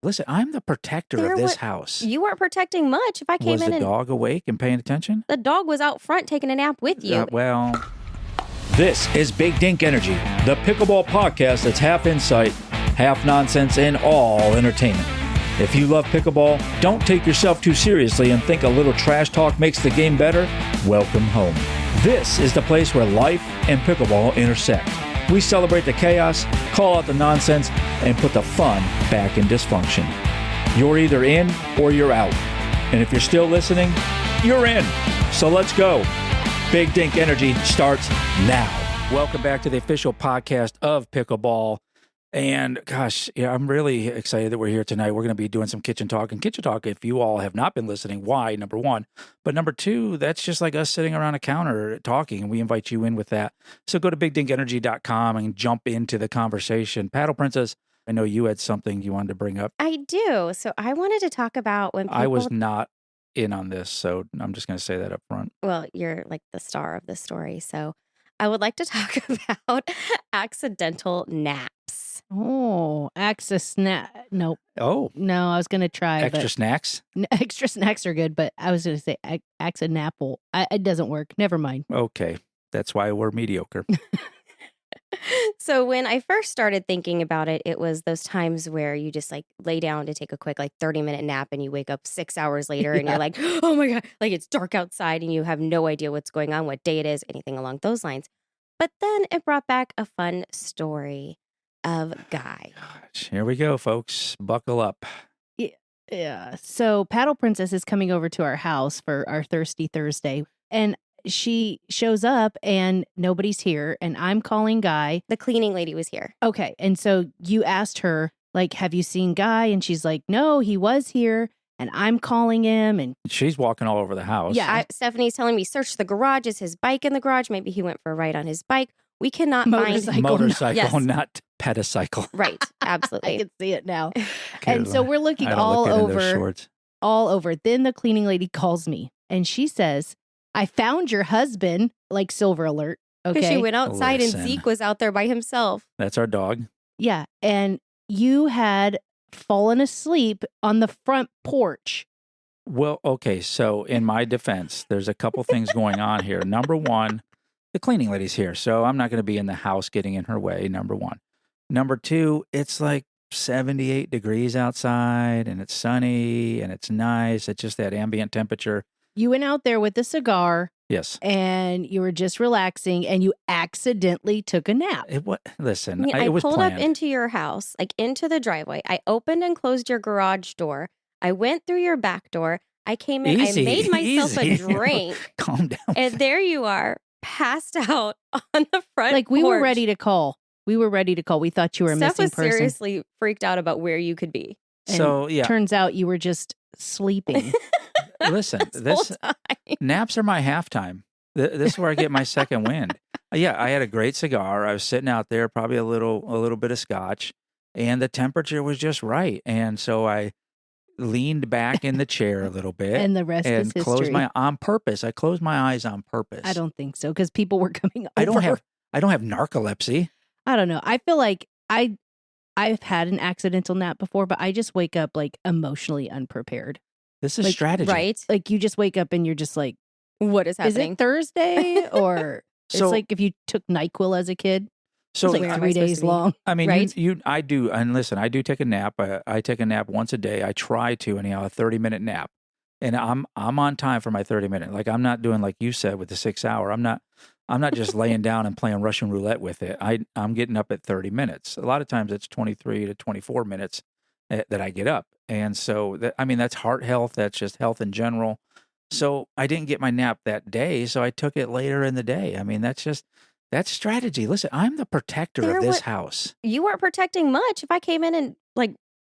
Listen, I'm the protector of this house. You weren't protecting much if I came Was in the dog awake and paying attention? The dog was out front taking a nap with you. This is Big Dink Energy, the pickleball podcast that's half insight, half nonsense, and all entertainment. If you love pickleball, don't take yourself too seriously and think a little trash talk makes the game better, welcome home. This is the place where life and pickleball intersect. We celebrate the chaos, call out the nonsense, and put the fun back in dysfunction. You're either in or you're out. And if you're still listening, you're in. So let's go. Big Dink Energy starts now. Welcome back to the official podcast of Pickleball. And gosh, yeah, I'm really excited that we're here tonight. We're going to be doing some kitchen talk. And kitchen talk, if you all have not been listening, why, number one. But number two, that's just like us sitting around a counter talking, and we invite you in with that. So go to bigdinkenergy.com and jump into the conversation. Paddle Princess, I know you had something you wanted to bring up. I do. So I wanted to talk about when people... I was not in on this, so I'm just going to say that up front. Well, you're like the star of the story. So I would like to talk about accidental naps. Oh, nope. Oh. No, I was going to try. Extra snacks? Extra snacks are good, but I was going to say accidental. It doesn't work. Never mind. Okay. That's why we're mediocre. So when I first started thinking about it, it was those times where you just like lay down to take a quick 30-minute nap and you wake up 6 hours later and you're like, oh my God, like it's dark outside and you have no idea what's going on, what day it is, anything along those lines. But then it brought back a fun story of Guy. Here we go, folks. Buckle up. Yeah. So Paddle Princess is coming over to our house for our Thirsty Thursday. And she shows up and nobody's here. And I'm calling Guy. The cleaning lady was here. Okay. And so you asked her, have you seen Guy? And she's like, no, he was here. And I'm calling him. And she's walking all over the house. Yeah. Stephanie's telling me, search the garage. Is his bike in the garage? Maybe he went for a ride on his bike. We cannot find motorcycle, yes. not petacycle. Right, absolutely. I can see it now. Okay, and so we're looking all over. Then the cleaning lady calls me and she says, I found your husband, silver alert. Okay. Because she went outside and Zeke was out there by himself. That's our dog. Yeah. And you had fallen asleep on the front porch. Well, okay. So in my defense, there's a couple things going on here. Number one, the cleaning lady's here, so I'm not going to be in the house getting in her way, number one. Number two, it's 78 degrees outside, and it's sunny, and it's nice. It's just that ambient temperature. You went out there with a cigar. Yes. And you were just relaxing, and you accidentally took a nap. Listen, I it was pulled planned. up into your house, into the driveway. I opened and closed your garage door. I went through your back door. I came in. I made myself a drink. Calm down. And there you are. Passed out on the front porch. We were ready to call. We thought you were a missing person. Steph was seriously freaked out about where you could be. And so, yeah. Turns out you were just sleeping. Listen, naps are my halftime. This is where I get my second wind. Yeah, I had a great cigar. I was sitting out there, probably a little bit of scotch, and the temperature was just right. And so I leaned back in the chair a little bit, and the rest is history. On purpose. I closed my eyes on purpose. I don't think so, because people were coming over. I don't have narcolepsy. I don't know. I feel like I've had an accidental nap before, but I just wake up emotionally unprepared. This is strategy, right? You just wake up and you're just what is happening? Is it Thursday or it's if you took NyQuil as a kid? So it's 3 days long. I mean, right? I do. And listen, I do take a nap. I take a nap once a day. I try to anyhow, a 30-minute nap. And I'm on time for my 30-minute. I'm not doing like you said with the 6 hour. I'm not just laying down and playing Russian roulette with it. I'm getting up at 30 minutes. A lot of times it's 23 to 24 minutes that I get up. And so that's heart health. That's just health in general. So I didn't get my nap that day. So I took it later in the day. That's strategy. Listen, I'm the protector of this house. You weren't protecting much. If I came in and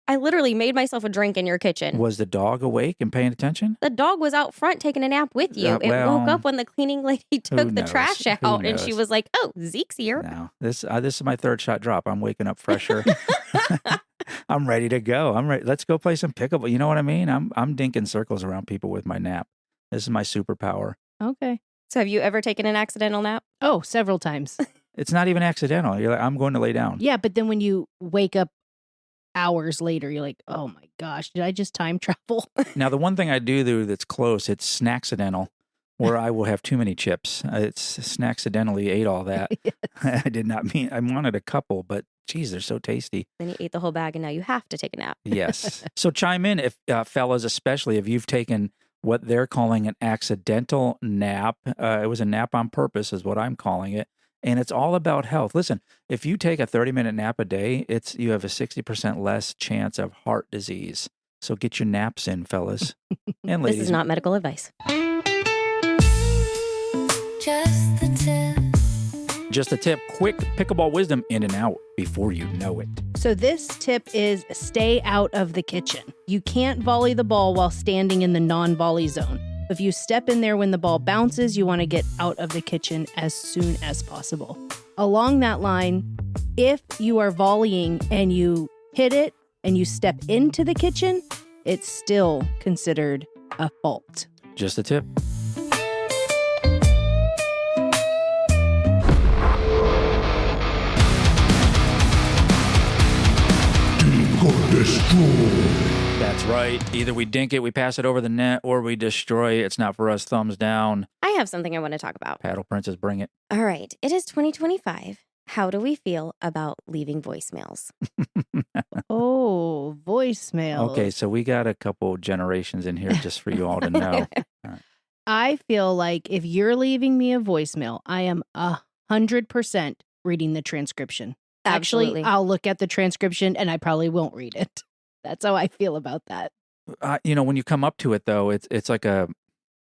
I literally made myself a drink in your kitchen. Was the dog awake and paying attention? The dog was out front taking a nap with you. It woke up when the cleaning lady took the trash out, and she was like, "Oh, Zeke's here." No, this is my third shot drop. I'm waking up fresher. I'm ready to go. I'm ready. Let's go play some pickleball. You know what I mean? I'm dinking circles around people with my nap. This is my superpower. Okay. So have you ever taken an accidental nap? Oh, several times. It's not even accidental. You're like, I'm going to lay down. Yeah, but then when you wake up hours later, you're like, oh my gosh, did I just time travel? Now, the one thing I do that's close, it's snackcidental, where I will have too many chips. It's snackcidentally ate all that. Yes. I did not mean, I wanted a couple, but geez, they're so tasty. Then you ate the whole bag and now you have to take a nap. Yes. So chime in if fellas, especially if you've taken what they're calling an accidental nap. It was a nap on purpose is what I'm calling it. And it's all about health. Listen, if you take a 30-minute nap a day, you have a 60% less chance of heart disease. So get your naps in, fellas and ladies. This is not medical advice. Just the tip. Just a tip, quick pickleball wisdom in and out before you know it. So this tip is stay out of the kitchen. You can't volley the ball while standing in the non-volley zone. If you step in there when the ball bounces, you want to get out of the kitchen as soon as possible. Along that line, if you are volleying and you hit it and you step into the kitchen, it's still considered a fault. Just a tip. That's right. Either we dink it, we pass it over the net, or we destroy it. It's not for us. Thumbs down. I have something I want to talk about. Paddle Princess, bring it. All right. It is 2025. How do we feel about leaving voicemails? Oh, voicemail. Okay, so we got a couple generations in here just for you all to know. I feel like if you're leaving me a voicemail, I am 100% reading the transcription. Absolutely. Actually, I'll look at the transcription and I probably won't read it. That's how I feel about that. When you come up to it, though, it's like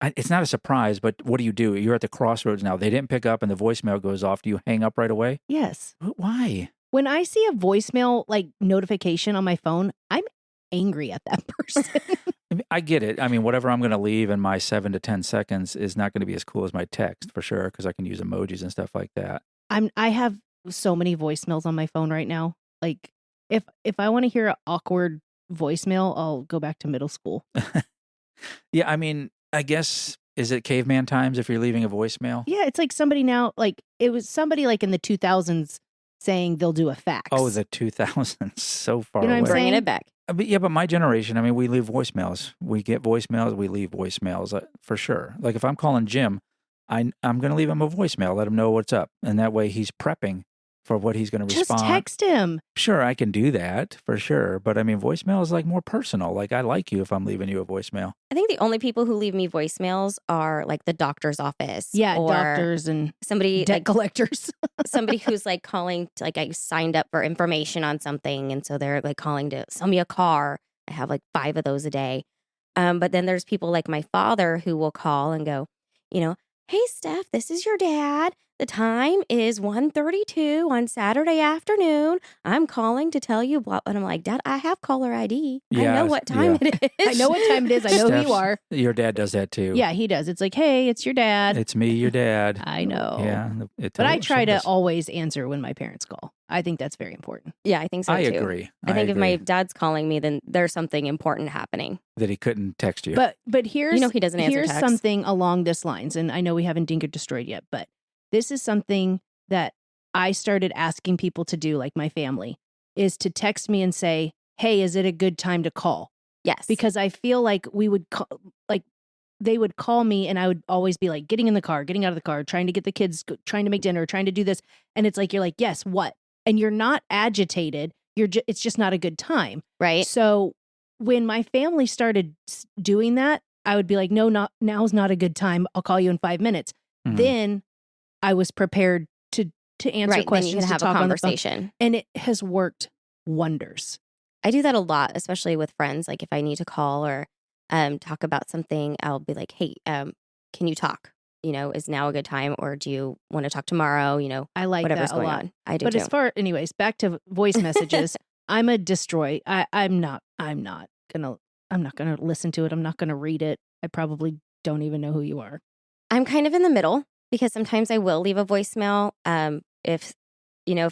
it's not a surprise, but what do? You're at the crossroads now. They didn't pick up and the voicemail goes off. Do you hang up right away? Yes. Why? When I see a voicemail like notification on my phone, I'm angry at that person. I get it. I mean, whatever I'm going to leave in my 7 to 10 seconds is not going to be as cool as my text for sure, because I can use emojis and stuff like that. I have so many voicemails on my phone right now. Like if I want to hear an awkward voicemail, I'll go back to middle school. Yeah, I mean, I guess, is it caveman times if you're leaving a voicemail? Yeah, it's like somebody now, like it was somebody like in the 2000s saying they'll do a fax. Oh, the 2000s, so far You know what I'm away. saying? Bringing it back. But my generation, I mean, we leave voicemails. We get voicemails, we leave voicemails for sure. Like if I'm calling Jim, I'm going to leave him a voicemail, let him know what's up. And that way he's prepping for what he's going to respond. Just text him. Sure, I can do that for sure. But I mean, voicemail is like more personal. Like I like you if I'm leaving you a voicemail. I think the only people who leave me voicemails are like the doctor's office. Yeah, or doctors and somebody debt like collectors. somebody who's like calling to, like I signed up for information on something, and so they're like calling to sell me a car. I have like 5 of those a day. But then there's people like my father who will call and go, hey, Steph, this is your dad. The time is 1:32 on Saturday afternoon. I'm calling to tell you what. And I'm like, Dad, I have caller ID. I know what time it is. I know what time it is. I know who you are. Your dad does that too. Yeah, he does. It's like, hey, it's your dad. It's me, your dad. I know. Yeah. But I try to always answer when my parents call. I think that's very important. Yeah, I think so I too. agree. I think if my dad's calling me, then there's something important happening. That he couldn't text you. But here's he doesn't answer here's texts. something along this lines, and I know we haven't Dink or Destroyed yet, but this is something that I started asking people to do, like my family, is to text me and say, hey, is it a good time to call? Yes. Because I feel like we would call, like they would call me and I would always be like getting in the car, getting out of the car, trying to get the kids, trying to make dinner, trying to do this. And it's like, you're like, yes, what? And you're not agitated. It's just not a good time. Right. So when my family started doing that, I would be like, no, now's not a good time. I'll call you in 5 minutes. Mhm. Then I was prepared to answer Right. questions, Then you can have to a talk on the phone. conversation. And it has worked wonders. I do that a lot, especially with friends. Like if I need to call or talk about something, I'll be like, hey, can you talk? Is now a good time, or do you want to talk tomorrow? I like whatever's that a going lot. on. I do But too. anyways, back to voice messages. I'm a destroy. I'm not gonna listen to it. I'm not gonna read it. I probably don't even know who you are. I'm kind of in the middle because sometimes I will leave a voicemail. If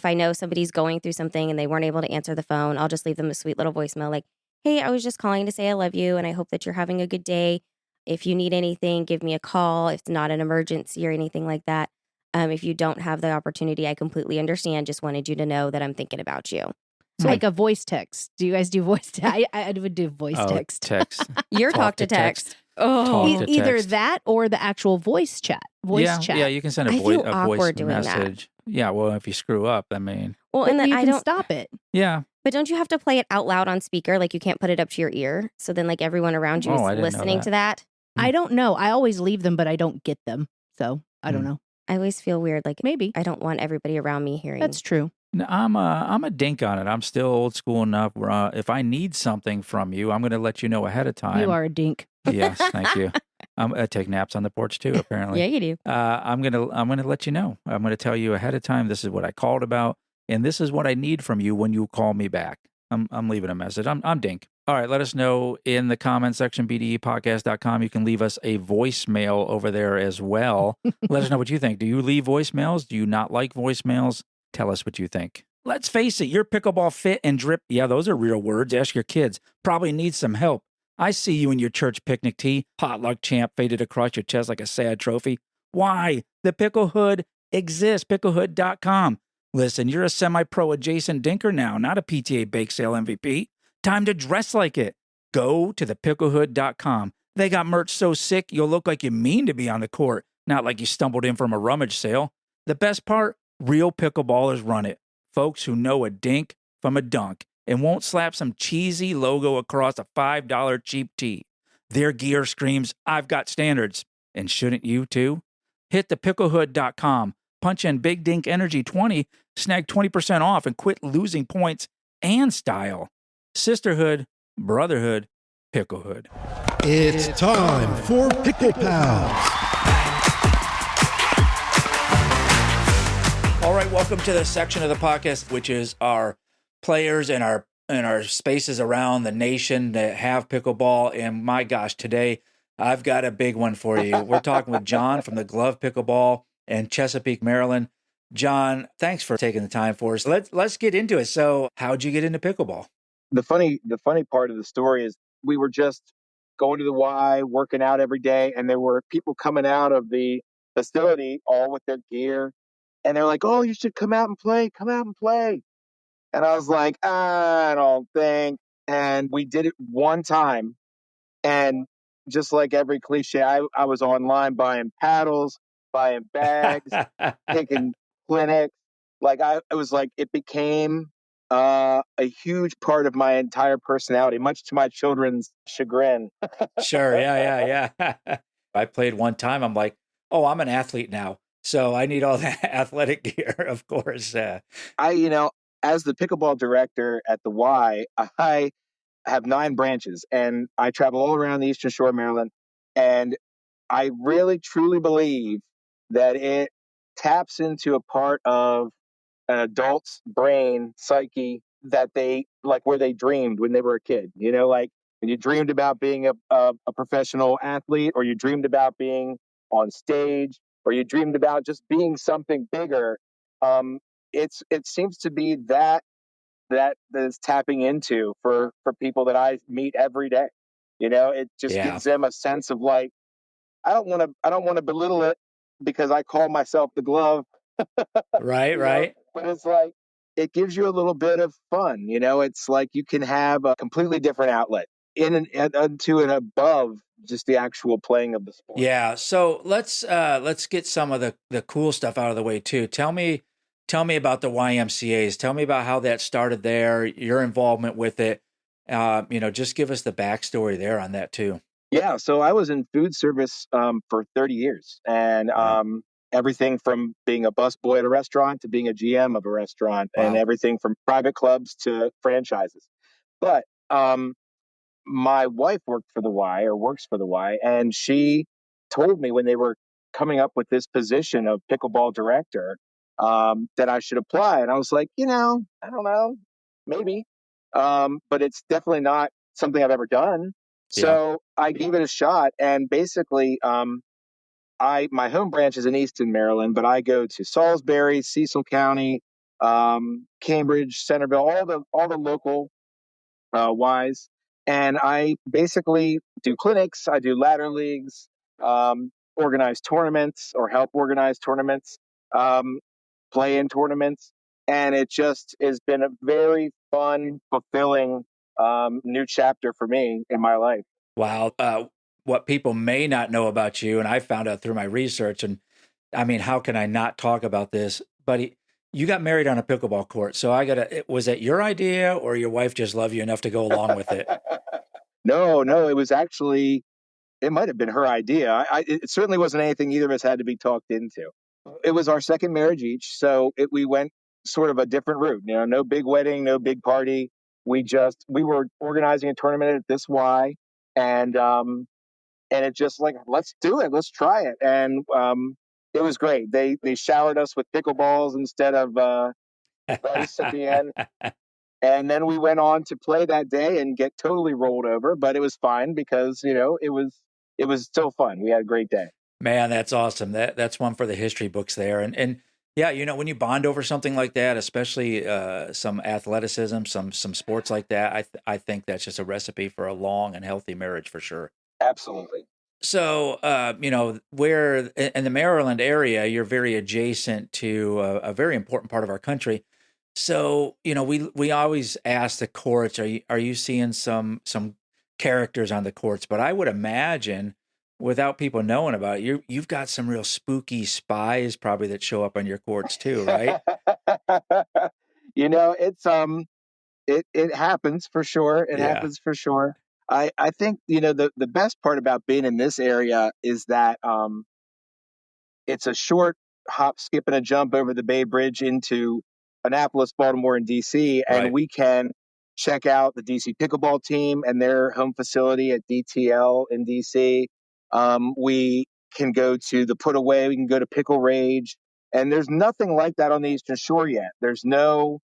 I know somebody's going through something and they weren't able to answer the phone, I'll just leave them a sweet little voicemail like, hey, I was just calling to say I love you and I hope that you're having a good day. If you need anything, give me a call. If it's not an emergency or anything like that. If you don't have the opportunity, I completely understand. Just wanted you to know that I'm thinking about you. So like a voice text. Do you guys do voice text? I would do voice text. Text. Your talk to text. Oh, Talk to Either text. that or the actual voice chat. Chat. Yeah, you can send I feel a voice awkward doing that. message. Yeah, well, if you screw up, I mean. Well, and then you I can don't stop it. Yeah. But don't you have to play it out loud on speaker? Like you can't put it up to your ear. So then like everyone around you Oh, I is didn't know listening that. to that. I don't know. I always leave them, but I don't get them. So I don't know. I always feel weird. Like Maybe. I don't want everybody around me hearing. That's true. No, I'm a dink on it. I'm still old school enough where if I need something from you, I'm going to let you know ahead of time. You are a dink. Yes, thank you. I take naps on the porch too, apparently. Yeah, you do. I'm gonna let you know. I'm gonna tell you ahead of time. This is what I called about, and this is what I need from you when you call me back. I'm leaving a message. I'm Dink. All right, let us know in the comment section, bdepodcast.com. You can leave us a voicemail over there as well. Let us know what you think. Do you leave voicemails? Do you not like voicemails? Tell us what you think. Let's face it, your pickleball fit and drip. Yeah, those are real words. Ask your kids. Probably need some help. I see you in your church picnic tee, potluck champ faded across your chest like a sad trophy. Why? The Pickle Hood exists, picklehood.com. Listen, you're a semi-pro adjacent dinker now, not a PTA bake sale MVP. Time to dress like it. Go to thepicklehood.com. They got merch so sick, you'll look like you mean to be on the court, not like you stumbled in from a rummage sale. The best part? Real pickleballers run it. Folks who know a dink from a dunk and won't slap some cheesy logo across a $5 cheap tee. Their gear screams, I've got standards. And shouldn't you too? Hit thepicklehood.com, punch in Big Dink Energy 20, snag 20% off, and quit losing points and style. Sisterhood, brotherhood, picklehood. It's time for Pickle Pals. All right, welcome to the section of the podcast, which is our players and our spaces around the nation that have pickleball. And my gosh, today I've got a big one for you. We're talking with John from the Glove Pickleball in Chesapeake, Maryland. John, thanks for taking the time for us. Let's get into it. So, how'd you get into pickleball? The funny part of the story is we were just going to the Y, working out every day, and there were people coming out of the facility all with their gear, and they're like, "Oh, you should come out and play. Come out and play." And I was like, "I don't think." And we did it one time, and just like every cliche, I was online buying paddles, buying bags, taking clinics. Like it was like it became a huge part of my entire personality, much to my children's chagrin. Sure. Yeah. I played one time. I'm like, oh, I'm an athlete now. So I need all that athletic gear, of course. As the pickleball director at the Y, I have 9 branches and I travel all around the Eastern Shore of Maryland. And I really, truly believe that it taps into a part of an adult's brain psyche that they like where they dreamed when they were a kid. Like when you dreamed about being a professional athlete, or you dreamed about being on stage, or you dreamed about just being something bigger. It seems to be that is tapping into for people that I meet every day. It just gives them a sense of like, I don't want to belittle it because I call myself the Glove. Right. But it's like, it gives you a little bit of fun. It's like you can have a completely different outlet to and above just the actual playing of the sport. Yeah. So let's get some of the cool stuff out of the way too. Tell me about the YMCAs. Tell me about how that started there, your involvement with it. Just give us the backstory there on that too. Yeah. So I was in food service for 30 years, and everything from being a busboy at a restaurant to being a GM of a restaurant, and everything from private clubs to franchises. But my wife works for the Y, and she told me when they were coming up with this position of pickleball director that I should apply. And I was like, I don't know, maybe. But it's definitely not something I've ever done. So I gave it a shot, and basically, my home branch is in Easton, Maryland, but I go to Salisbury, Cecil County, Cambridge, Centerville, all the local Ys, and I basically do clinics. I do ladder leagues, organize tournaments or help organize tournaments, play in tournaments, And it just has been a very fun, fulfilling new chapter for me in my life. Wow. What people may not know about you, and I found out through my research, and I mean, how can I not talk about this? But you got married on a pickleball court. So was it your idea or your wife just loved you enough to go along with it? No, it was actually, it might have been her idea. It certainly wasn't anything either of us had to be talked into. It was our second marriage each. So we went sort of a different route, no big wedding, no big party. We were organizing a tournament at this Y, and it just like, let's do it. Let's try it. And it was great. They showered us with pickleballs instead of rice at the end. And then we went on to play that day and get totally rolled over, but it was fine because, it was still fun. We had a great day. Man, that's awesome. That's one for the history books there. And yeah, when you bond over something like that, especially some athleticism, some sports like that, I think that's just a recipe for a long and healthy marriage for sure. Absolutely. So, where in the Maryland area, you're very adjacent to a very important part of our country. So, we always ask the courts, are you seeing some characters on the courts? But I would imagine, without people knowing about it, you've got some real spooky spies probably that show up on your courts too, right? It's it happens for sure. It happens for sure. I think the best part about being in this area is that it's a short hop, skip, and a jump over the Bay Bridge into Annapolis, Baltimore, and DC, and we can check out the DC pickleball team and their home facility at DTL in DC. We can go to the Put Away. We can go to Pickle Rage, and there's nothing like that on the Eastern Shore yet. There's no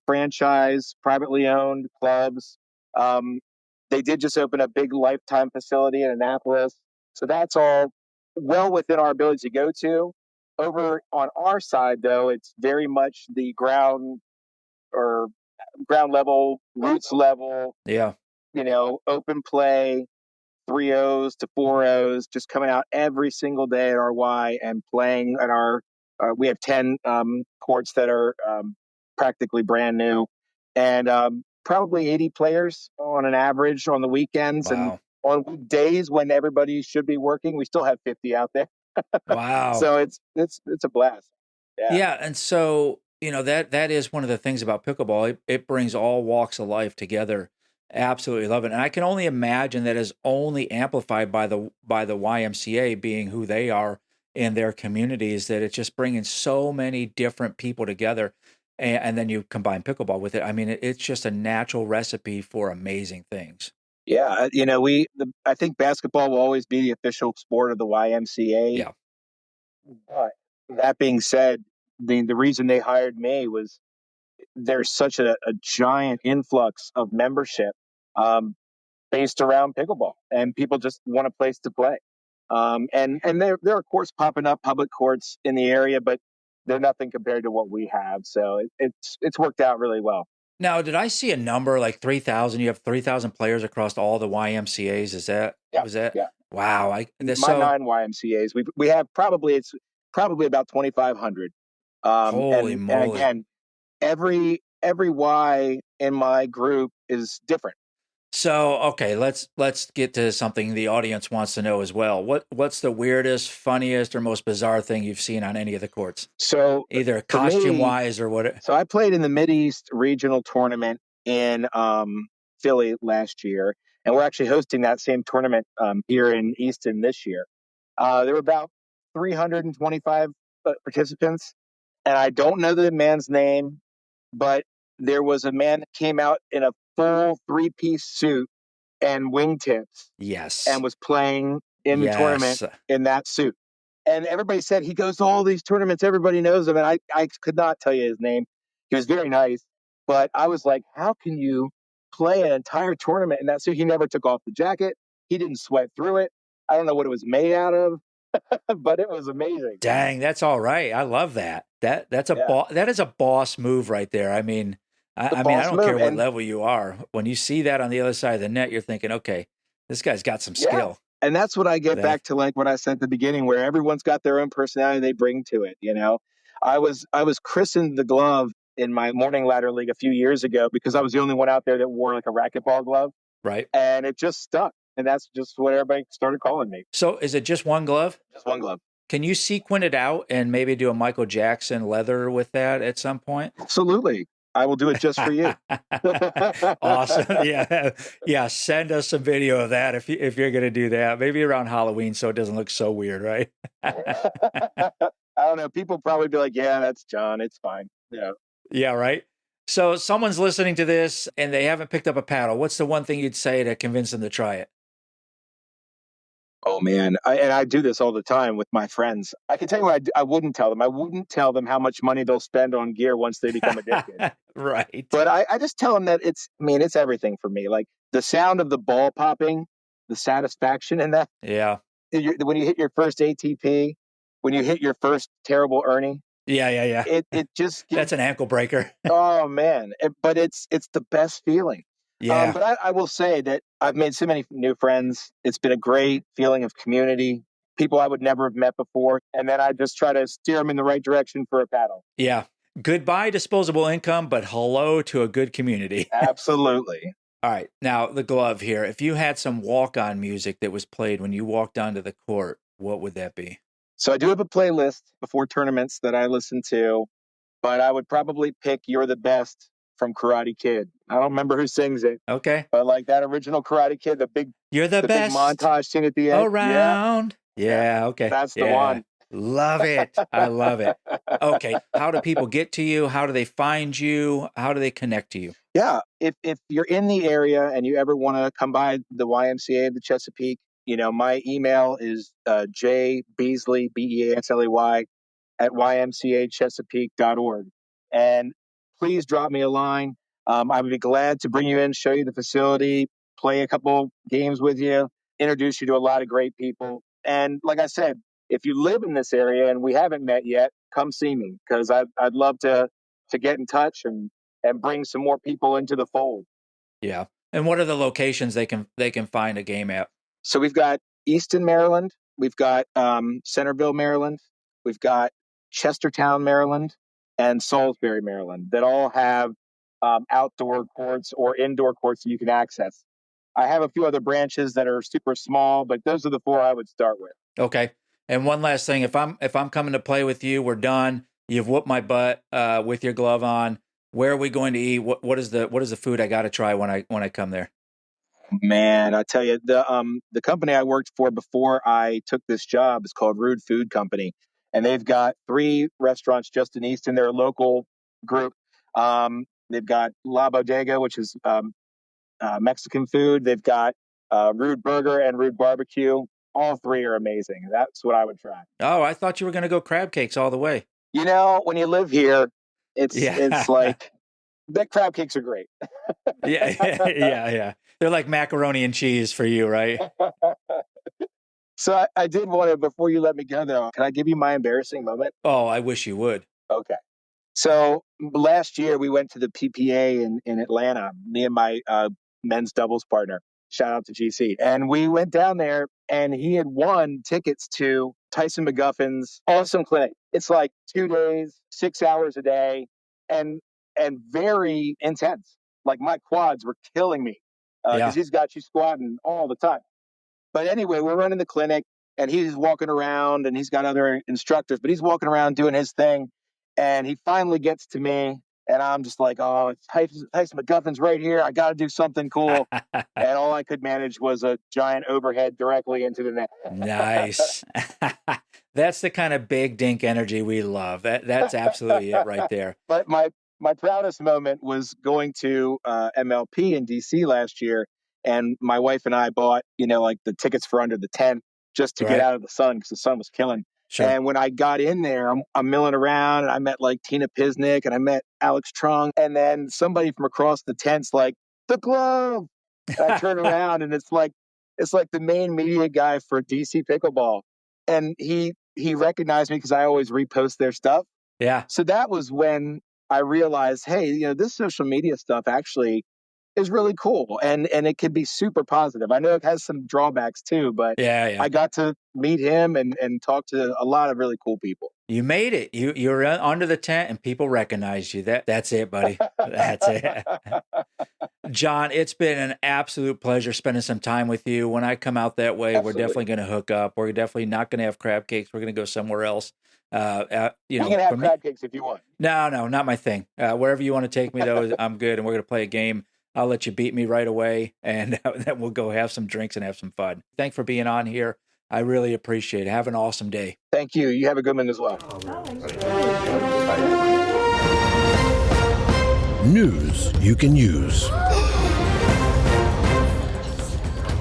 franchise, privately owned clubs. They did just open a big Lifetime facility in Annapolis, so that's all well within our ability to go to. Over on our side, though, it's very much the ground level, roots level. Yeah. Open play, 3-0s to 4-0s, just coming out every single day at our Y and playing at our. We have 10 courts that are practically brand new, and probably 80 players on an average on the weekends. Wow. And on days when everybody should be working, we still have 50 out there. Wow. So it's a blast. Yeah. And so, that is one of the things about pickleball. It brings all walks of life together. Absolutely love it. And I can only imagine that is only amplified by the YMCA being who they are in their communities, that it's just bringing so many different people together. And then you combine pickleball with it. I mean, it's just a natural recipe for amazing things. Yeah, I think basketball will always be the official sport of the YMCA. Yeah. But that being said, the reason they hired me was there's such a giant influx of membership based around pickleball, and people just want a place to play. And there are courts popping up, public courts in the area, but they're nothing compared to what we have. So it's worked out really well. Now, did I see a number like 3,000? You have 3,000 players across all the YMCAs. Is that? Yeah. Was that? Yeah. Wow. My 9 YMCAs. We have it's probably about 2,500. Holy and moly! again, every Y in my group is different. So, okay, let's get to something the audience wants to know as well. What's the weirdest, funniest, or most bizarre thing you've seen on any of the courts? So either costume wise or what? So I played in the Mideast regional tournament in Philly last year, and we're actually hosting that same tournament here in Easton this year. There were about 325 participants, and I don't know the man's name, but there was a man that came out in a full 3-piece suit and wingtips. Yes. And was playing in the tournament in that suit. And everybody said he goes to all these tournaments. Everybody knows him. And I could not tell you his name. He was very nice. But I was like, how can you play an entire tournament in that suit? He never took off the jacket. He didn't sweat through it. I don't know what it was made out of, but it was amazing. Dang, that's all right. I love that. That is a boss move right there. I mean, I don't care what level you are. When you see that on the other side of the net, you're thinking, okay, this guy's got some skill. And that's what I get back to, like what I said at the beginning, where everyone's got their own personality they bring to it. I was christened the glove in my morning ladder league a few years ago because I was the only one out there that wore like a racquetball glove, Right. and it just stuck. And that's just what everybody started calling me. So is it just one glove? Just one glove. Can you sequin it out and maybe do a Michael Jackson leather with that at some point? Absolutely. I will do it just for you. Awesome. Yeah. Yeah. Send us some video of that if you're going to do that. Maybe around Halloween so it doesn't look so weird, right? I don't know. People probably be like, yeah, that's John. It's fine. Yeah. Yeah, right. So someone's listening to this and they haven't picked up a paddle. What's the one thing you'd say to convince them to try it? Oh, man. I do this all the time with my friends. I can tell you what I wouldn't tell them. I wouldn't tell them how much money they'll spend on gear once they become addicted. Right. But I just tell them that it's everything for me. Like the sound of the ball popping, the satisfaction in that. Yeah. When you hit your first ATP, when you hit your first terrible Ernie. Yeah. It just gives, that's an ankle breaker. Oh, man. But it's the best feeling. Yeah. But I will say that I've made so many new friends. It's been a great feeling of community, people I would never have met before. And then I just try to steer them in the right direction for a paddle. Yeah. Goodbye disposable income, but hello to a good community. Absolutely. All right. Now, the glove here. If you had some walk-on music that was played when you walked onto the court, what would that be? So I do have a playlist before tournaments that I listen to, but I would probably pick You're the Best from Karate Kid. I don't remember who sings it. Okay. But like that original Karate Kid, You're the best big montage scene at the end. Around. Yeah. Okay. That's the one. Love it. I love it. Okay. How do people get to you? How do they find you? How do they connect to you? Yeah. If you're in the area and you ever want to come by the YMCA of the Chesapeake, my email is jbeasley, Beasley, at ymcachesapeake.org. And please drop me a line. I would be glad to bring you in, show you the facility, play a couple games with you, introduce you to a lot of great people. And like I said, if you live in this area and we haven't met yet, come see me because I'd love to get in touch and bring some more people into the fold. Yeah. And what are the locations they can find a game at? So we've got Easton, Maryland. We've got Centerville, Maryland. We've got Chestertown, Maryland, and Salisbury, Maryland, that all have outdoor courts or indoor courts that you can access. I have a few other branches that are super small, but those are the four I would start with. Okay. And one last thing, if I'm coming to play with you, we're done. You've whooped my butt with your glove on. Where are we going to eat? What is the food I got to try when I come there? Man, I tell you, the company I worked for before I took this job is called Rude Food Company, and they've got 3 restaurants just in Easton. They're a local group. They've got La Bodega, which is Mexican food. They've got Rude Burger and Rude Barbecue. All 3 are amazing. That's what I would try. Oh, I thought you were going to go crab cakes all the way. When you live here, it's like the crab cakes are great. Yeah. They're like macaroni and cheese for you, right? So I did want to, before you let me go, though, can I give you my embarrassing moment? Oh, I wish you would. Okay. So last year we went to the PPA in Atlanta, me and my men's doubles partner. Shout out to GC. And we went down there and he had won tickets to Tyson McGuffin's awesome clinic. It's like 2 days, 6 hours a day, and very intense. Like my quads were killing me because he's got you squatting all the time. But anyway, we're running the clinic and he's walking around and he's got other instructors, but he's walking around doing his thing. And he finally gets to me and I'm just like, oh, it's Tyson McGuffin's right here. I got to do something cool. And all I could manage was a giant overhead directly into the net. Nice. That's the kind of big dink energy we love. That's absolutely it right there. But my proudest moment was going to MLP in DC last year. And my wife and I bought, like the tickets for under the tent just to get out of the sun because the sun was killing. Sure. And when I got in there, I'm milling around and I met like Tina Pisnick and I met Alex Trung. And then somebody from across the tent's like, the glove. And I turn around and it's like the main media guy for DC Pickleball. And he recognized me because I always repost their stuff. Yeah. So that was when I realized, hey, this social media stuff actually is really cool, and it can be super positive. I know it has some drawbacks too, but Yeah. I got to meet him and talk to a lot of really cool people. You made it. You're under the tent and people recognize you. That's it, buddy. That's it. John, it's been an absolute pleasure spending some time with you. When I come out that way, Absolutely. We're definitely going to hook up. We're definitely not going to have crab cakes. We're going to go somewhere else. You can have crab cakes if you want. No, not my thing. Wherever you want to take me, though, I'm good. And we're going to play a game. I'll let you beat me right away, and then we'll go have some drinks and have some fun. Thanks for being on here. I really appreciate it. Have an awesome day. Thank you. You have a good one as well. News you can use.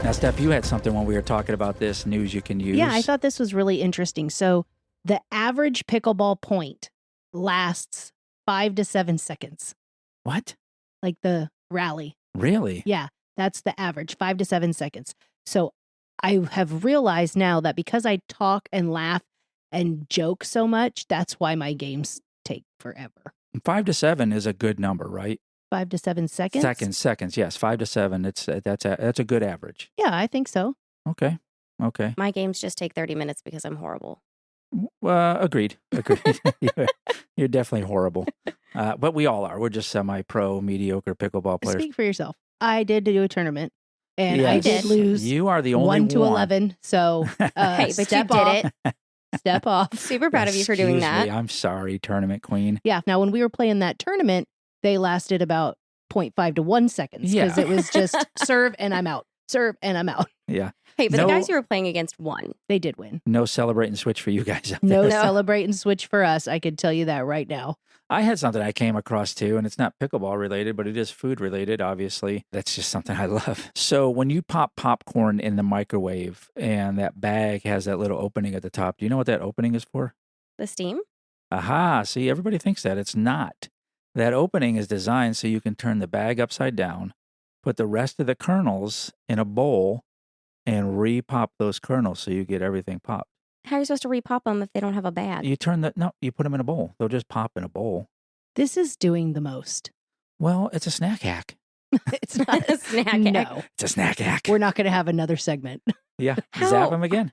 Now, Steph, you had something when we were talking about this news you can use. Yeah, I thought this was really interesting. So the average pickleball point lasts 5 to 7 seconds. What? Like the rally. Really? Yeah, that's the average, 5 to 7 seconds. So I have realized now that because I talk and laugh and joke so much, that's why my games take forever. 5 to 7 is a good number, right? 5 to 7 seconds? Seconds. Yes, 5 to 7. That's a good average. Yeah, I think so. Okay. My games just take 30 minutes because I'm horrible. Agreed. You're definitely horrible. But we all are. We're just semi-pro, mediocre pickleball players. Speak for yourself. I did do a tournament, and Yes. I did lose You are the only 1 to 11. So Hey, but step you did off, it. Step off. Super proud of you for doing Excuse that. me, I'm sorry, tournament queen. Yeah. Now, when we were playing that tournament, they lasted about 0.5 to 1 seconds because Yeah. it was just serve and I'm out. Serve and I'm out. Yeah. Hey, but No- the guys you were playing against won. They did win. No celebrate and switch for you guys out No there. celebrate and switch for us. I could tell you that right now. I had something I came across too, and it's not pickleball related, but it is food related, obviously. That's just something I love. So when you pop popcorn in the microwave and that bag has that little opening at the top, do you know what that opening is for? The steam? Aha, see, everybody thinks that. It's not. That opening is designed so you can turn the bag upside down, put the rest of the kernels in a bowl, and re-pop those kernels so you get everything popped. How are you supposed to repop them if they don't have a bag? You put them in a bowl. They'll just pop in a bowl. This is doing the most. Well, it's a snack hack. It's not A snack hack. No, It's a snack hack. we're not going to have another segment. Yeah, How? zap them again.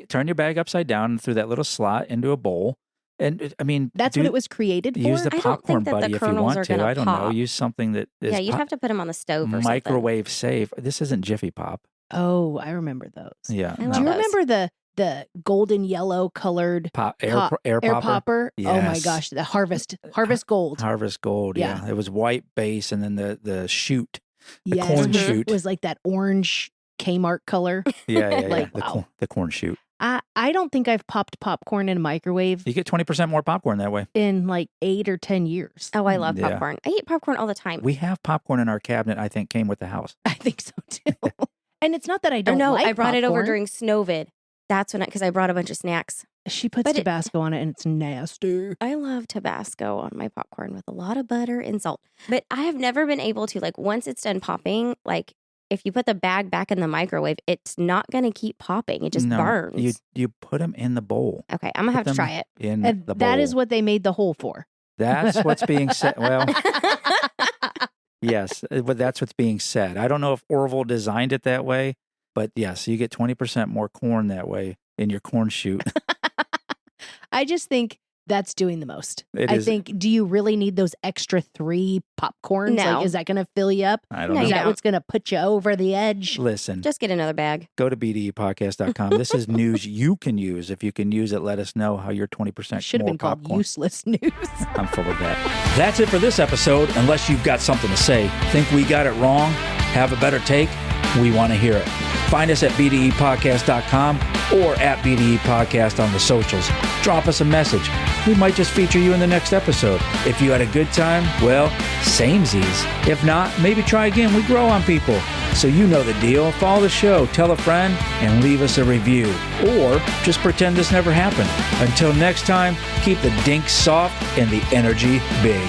Turn your bag upside down through that little slot into a bowl. And I mean, That's what it was created for. Use the I don't popcorn think that the buddy if you kernels want are to. gonna I don't know. pop. Use something that is Yeah, you'd have to put them on the stove or microwave safe. This isn't Jiffy Pop. Oh, I remember those. Yeah. I no. Do you those. remember the golden yellow colored Air air popper? popper? Oh my Yes. gosh, the Harvest Gold. Harvest Gold. Yeah. Yeah. It was white base and then the shoot. Yes, corn it shoot. was like that orange Kmart color. Yeah. Like, The, wow. the corn shoot. I don't think I've popped popcorn in a microwave You get 20% more popcorn that way. in like 8 or 10 years. Oh, I love Yeah. popcorn. I eat popcorn all the time. We have popcorn in our cabinet, I think, came with the house. I think so too. And it's not that I Or don't no, like I brought it over popcorn. during Snowvid. That's when because I brought a bunch of snacks. She puts But it- Tabasco on it and it's nasty. I love Tabasco on my popcorn with a lot of butter and salt. But I have never been able to, like, once it's done popping, like, if you put the bag back in the microwave, it's not going to keep popping. It just No, burns. You put them in the bowl. Okay, I'm going to have to them try it. In And the bowl. that is what they made the hole for. That's what's being said. Well, yes, but that's what's being said. I don't know if Orville designed it that way, but yes, you get 20% more corn that way in your corn shoot. I just think that's doing the most. It I is- think, do you really need those extra 3 popcorns? No. Like, is that going to fill you up? I don't No, know. Is you that don't. what's going to put you over the edge? Listen, Just get another bag. go to bdepodcast.com. This is news you can use. If you can use it, let us know how your 20% Should have more been called popcorn. useless news. I'm full of that. That's it for this episode. Unless you've got something to say, think we got it wrong, have a better take, we want to hear it. Find us at bdepodcast.com or at bdepodcast on the socials. Drop us a message. We might just feature you in the next episode. If you had a good time, well, samesies. If not, maybe try again. We grow on people. So you know the deal. Follow the show, tell a friend, and leave us a review. Or just pretend this never happened. Until next time, keep the dinks soft and the energy big.